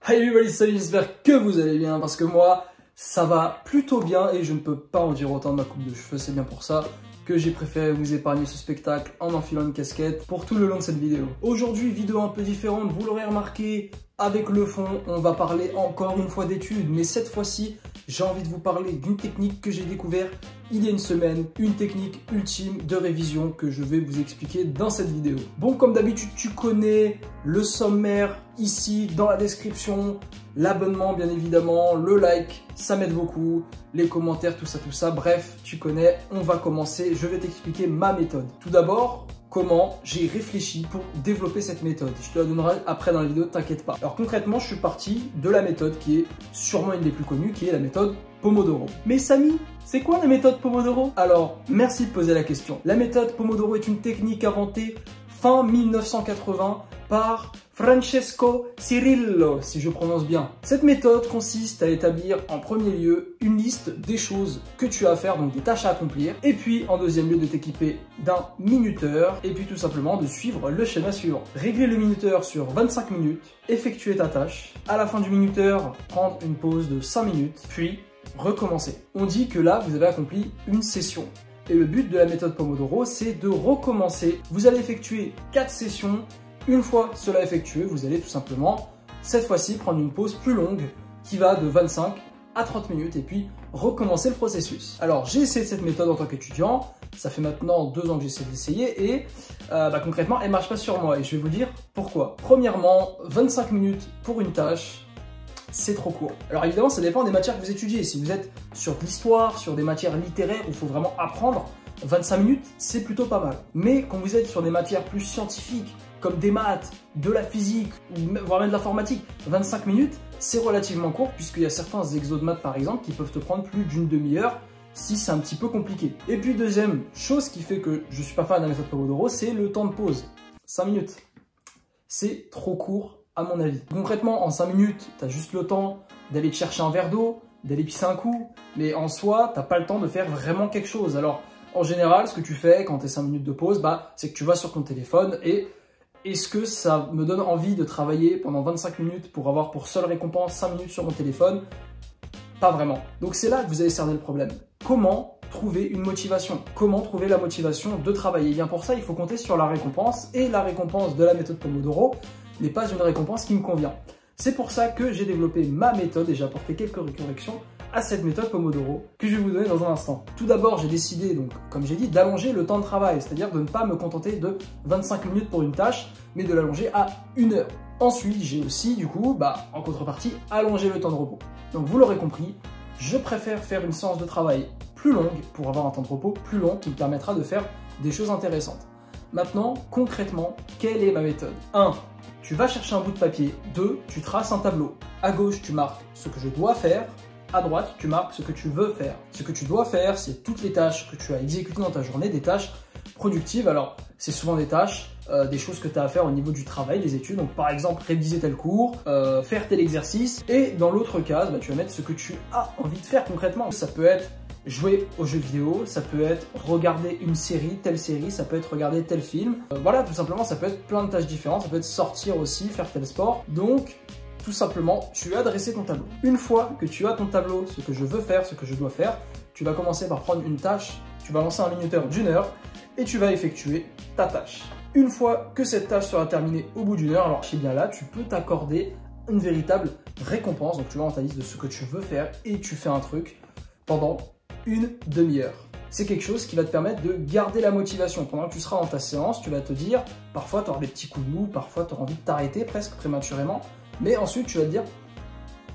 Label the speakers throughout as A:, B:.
A: Hi everybody, salut, j'espère que vous allez bien parce que moi, ça va plutôt bien et je ne peux pas en dire autant de ma coupe de cheveux. C'est bien pour ça que j'ai préféré vous épargner ce spectacle en enfilant une casquette pour tout le long de cette vidéo. Aujourd'hui, vidéo un peu différente, vous l'aurez remarqué, avec le fond, on va parler encore une fois d'études, mais cette fois-ci, j'ai envie de vous parler d'une technique que j'ai découverte il y a une semaine, une technique ultime de révision que je vais vous expliquer dans cette vidéo. Bon, comme d'habitude, tu connais le sommaire ici dans la description, l'abonnement bien évidemment, le like, ça m'aide beaucoup, les commentaires, tout ça, bref, tu connais, on va commencer, je vais t'expliquer ma méthode. Tout d'abord, comment j'ai réfléchi pour développer cette méthode. Je te la donnerai après dans la vidéo, t'inquiète pas. Alors concrètement, je suis parti de la méthode qui est sûrement une des plus connues, qui est la méthode Pomodoro. Mais Samy, c'est quoi la méthode Pomodoro? Alors, merci de poser la question. La méthode Pomodoro est une technique inventée fin 1980 par Francesco Cirillo, si je prononce bien. Cette méthode consiste à établir en premier lieu une liste des choses que tu as à faire, donc des tâches à accomplir, et puis en deuxième lieu de t'équiper d'un minuteur, et puis tout simplement de suivre le schéma suivant. Régler le minuteur sur 25 minutes, effectuer ta tâche, à la fin du minuteur, prendre une pause de 5 minutes, puis recommencer. On dit que là, vous avez accompli une session. Et le but de la méthode Pomodoro, c'est de recommencer. Vous allez effectuer 4 sessions. Une fois cela effectué, vous allez tout simplement, cette fois-ci, prendre une pause plus longue qui va de 25 à 30 minutes et puis recommencer le processus. Alors, j'ai essayé cette méthode en tant qu'étudiant. Ça fait maintenant 2 ans que j'essaie de l'essayer et concrètement, elle ne marche pas sur moi. Et je vais vous dire pourquoi. Premièrement, 25 minutes pour une tâche, c'est trop court. Alors évidemment, ça dépend des matières que vous étudiez. Si vous êtes sur de l'histoire, sur des matières littéraires où il faut vraiment apprendre, 25 minutes, c'est plutôt pas mal. Mais quand vous êtes sur des matières plus scientifiques, comme des maths, de la physique, voire même de l'informatique, 25 minutes, c'est relativement court puisqu'il y a certains exos de maths par exemple qui peuvent te prendre plus d'une demi-heure si c'est un petit peu compliqué. Et puis deuxième chose qui fait que je suis pas fan de la méthode Pomodoro, c'est le temps de pause. 5 minutes. C'est trop court à mon avis. Concrètement, en 5 minutes, tu as juste le temps d'aller te chercher un verre d'eau, d'aller pisser un coup, mais en soi, tu n'as pas le temps de faire vraiment quelque chose. Alors, en général, ce que tu fais quand tu es 5 minutes de pause, c'est que tu vas sur ton téléphone et est-ce que ça me donne envie de travailler pendant 25 minutes pour avoir pour seule récompense 5 minutes sur mon téléphone? Pas vraiment. Donc c'est là que vous allez cerner le problème. Comment trouver une motivation? Comment trouver la motivation de travailler? Et bien pour ça, il faut compter sur la récompense et la récompense de la méthode Pomodoro n'est pas une récompense qui me convient. C'est pour ça que j'ai développé ma méthode et j'ai apporté quelques corrections à cette méthode Pomodoro que je vais vous donner dans un instant. Tout d'abord, j'ai décidé, donc, comme j'ai dit, d'allonger le temps de travail, c'est-à-dire de ne pas me contenter de 25 minutes pour une tâche, mais de l'allonger à 1 heure. Ensuite, j'ai aussi, du coup, en contrepartie, allongé le temps de repos. Donc, vous l'aurez compris, je préfère faire une séance de travail plus longue pour avoir un temps de repos plus long qui me permettra de faire des choses intéressantes. Maintenant, concrètement, quelle est ma méthode? 1. Tu vas chercher un bout de papier. 2. Tu traces un tableau. À gauche, tu marques ce que je dois faire. À droite, tu marques ce que tu veux faire. Ce que tu dois faire, c'est toutes les tâches que tu as exécutées dans ta journée, des tâches productives. Alors, c'est souvent des tâches, des choses que tu as à faire au niveau du travail, des études. Donc, par exemple, réviser tel cours, faire tel exercice. Et dans l'autre case, tu vas mettre ce que tu as envie de faire concrètement. Ça peut être jouer aux jeux vidéo, ça peut être regarder une série, telle série, ça peut être regarder tel film. Voilà, tout simplement, ça peut être plein de tâches différentes, ça peut être sortir aussi, faire tel sport. Donc, tout simplement, tu as dressé ton tableau. Une fois que tu as ton tableau, ce que je veux faire, ce que je dois faire, tu vas commencer par prendre une tâche, tu vas lancer un minuteur d'1 heure et tu vas effectuer ta tâche. Une fois que cette tâche sera terminée au bout d'1 heure, alors c'est bien là, tu peux t'accorder une véritable récompense. Donc, tu vas dans ta liste de ce que tu veux faire et tu fais un truc pendant une demi-heure. C'est quelque chose qui va te permettre de garder la motivation. Pendant que tu seras dans ta séance, tu vas te dire, parfois tu auras des petits coups de mou, parfois tu auras envie de t'arrêter presque prématurément, mais ensuite tu vas te dire,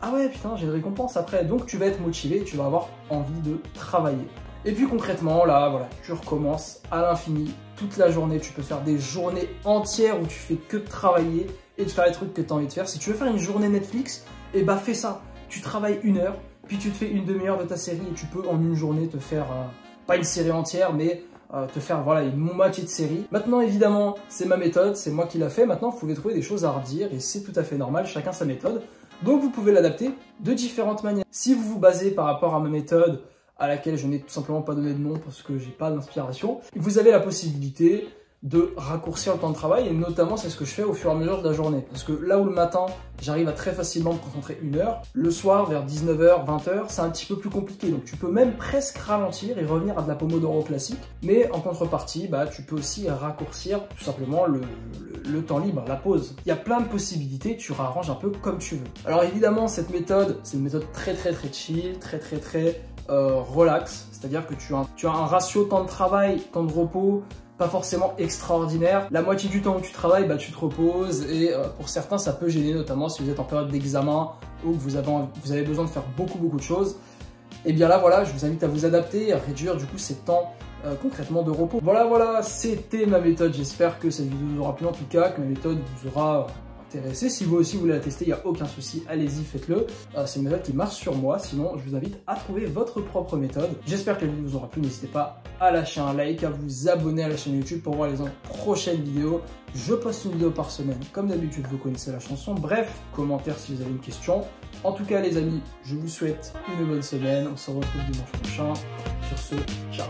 A: ah ouais putain, j'ai une récompense après, donc tu vas être motivé et tu vas avoir envie de travailler. Et puis concrètement, là, voilà, tu recommences à l'infini, toute la journée, tu peux faire des journées entières où tu fais que de travailler et de faire les trucs que tu as envie de faire. Si tu veux faire une journée Netflix, fais ça, tu travailles 1 heure, puis tu te fais une demi-heure de ta série et tu peux en une journée te faire, pas une série entière, mais te faire voilà, une moitié de série. Maintenant évidemment, c'est ma méthode, c'est moi qui l'a fait. Maintenant, vous pouvez trouver des choses à redire et c'est tout à fait normal, chacun sa méthode. Donc vous pouvez l'adapter de différentes manières. Si vous vous basez par rapport à ma méthode, à laquelle je n'ai tout simplement pas donné de nom parce que j'ai pas d'inspiration, vous avez la possibilité de raccourcir le temps de travail, et notamment c'est ce que je fais au fur et à mesure de la journée. Parce que là où le matin, j'arrive à très facilement me concentrer 1 heure, le soir vers 19h, 20h, c'est un petit peu plus compliqué. Donc tu peux même presque ralentir et revenir à de la Pomodoro classique, mais en contrepartie, bah, tu peux aussi raccourcir tout simplement le temps libre, la pause. Il y a plein de possibilités, tu réarranges un peu comme tu veux. Alors évidemment, cette méthode, c'est une méthode très chill, très relax, c'est-à-dire que tu as un ratio temps de travail, temps de repos, pas forcément extraordinaire. La moitié du temps où tu travailles, bah, tu te reposes, et pour certains, ça peut gêner, notamment si vous êtes en période d'examen ou que vous avez besoin de faire beaucoup de choses. Et bien là, voilà, je vous invite à vous adapter, à réduire du coup ces temps concrètement de repos. Voilà, c'était ma méthode. J'espère que cette vidéo vous aura plu, en tout cas, que ma méthode vous aura intéressé. Si vous aussi voulez la tester, il n'y a aucun souci, allez-y, faites-le. C'est une méthode qui marche sur moi, sinon je vous invite à trouver votre propre méthode. J'espère que la vidéo vous aura plu, n'hésitez pas à lâcher un like, à vous abonner à la chaîne YouTube pour voir les prochaines vidéos. Je poste une vidéo par semaine, comme d'habitude, vous connaissez la chanson. Bref, commentaire si vous avez une question. En tout cas les amis, je vous souhaite une bonne semaine, on se retrouve dimanche prochain. Sur ce, ciao.